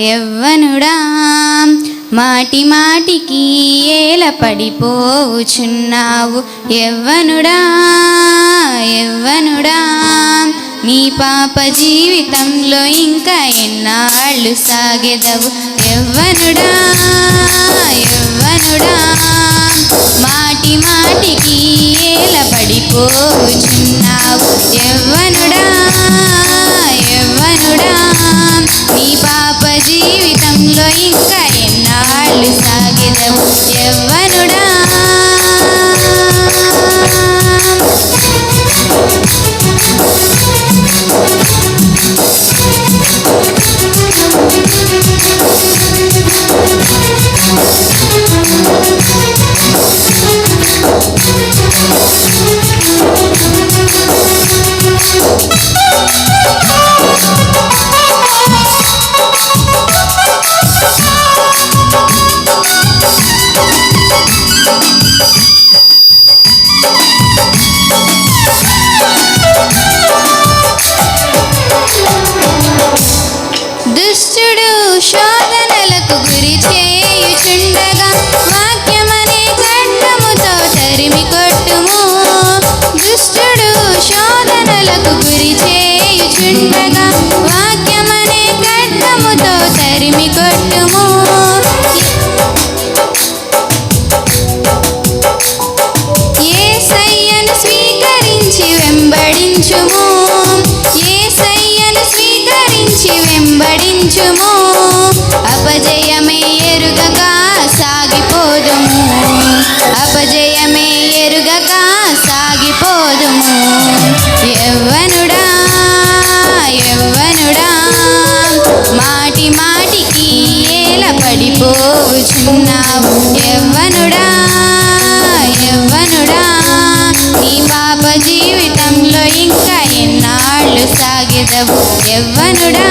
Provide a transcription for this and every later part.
యవ్వనుడా మాటి మాటికి ఏల పడిపోచున్నావు యవ్వనుడా యవ్వనుడా నీ పాప జీవితంలో ఇంకా ఎన్నాళ్ళు సాగెదవు యవ్వనుడా యవ్వనుడా మాటి మాటికి ఏల పడిపోచున్నావు యవ్వనుడా యవ్వనుడా నీ పాప జీవితంలో ఇంకా ఎన్నాళ్ళు సాగెదవు యవ్వనుడా దుష్టుడు శోధనలకు గురి చేయుచుండగా వాక్యమనే ఖడ్గముతో తరిమి కొట్టుము దుష్టుడు శోధనలకు గురి చేయుచుండగా వాక్యమనే ఖడ్గముతో తరిమి కొట్టుము యేసయ్యను స్వీకరించి వెంబడించుము వెంబడించుము అపజయమే ఎరుగక సాగిపోదుము అపజయమే ఎరుగక సాగిపోదుము యవ్వనుడా యవ్వనుడా మాటి మాటికి ఏల పడిపోచున్నావు యవ్వనుడా యవ్వనుడా నీ పాప జీవితంలో ఇంకా ఎన్నాళ్ళు సాగెదవు యవ్వనుడా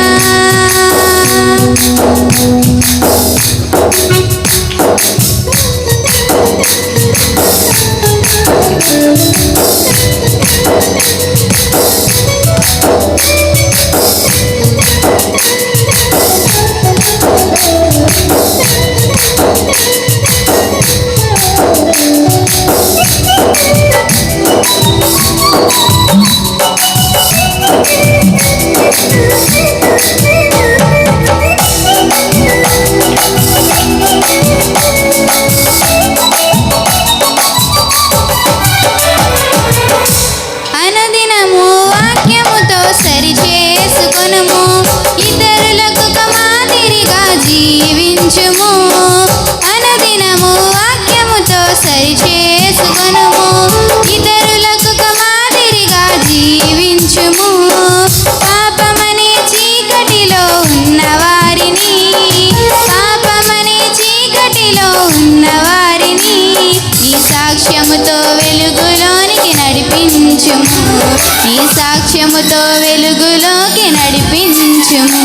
అనదినము వాక్యముతో సరిచేసుకొనుము ఇతరులకు మాదిరిగా జీవించుము అనదినము వాక్యముతో సరిచేసుకొనుము ఇతరులకు మాదిరిగా జీవించుము పాపమనే చీకటిలో ఉన్నవారిని పాపమనే చీకటిలో ఉన్నవారిని ఈ సాక్ష్యముతో వెలుగులోనికి నడిపించుము ఈ సాక్ష్యముతో వెలుగులోకి నడిపించుము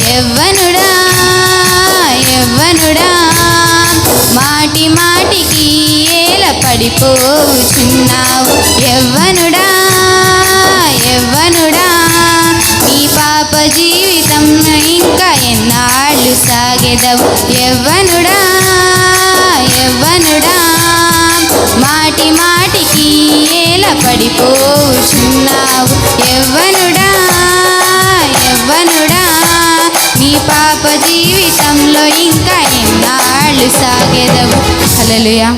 యవ్వనుడా యవ్వనుడా మాటి మాటికి ఏల పడిపోచున్నావు యవ్వనుడా యవ్వనుడా నీ పాప జీవితం ఇంకా ఎన్నాళ్ళు సాగెదవు యవ్వనుడా యవ్వనుడా మాటి మాటికి ఏల పడిపోచున్నావు యవ్వనుడా యవ్వనుడా నీ పాప జీవితంలో ఇంకా ఎన్నాళ్ళు సాగెదవు హల్లెలూయా.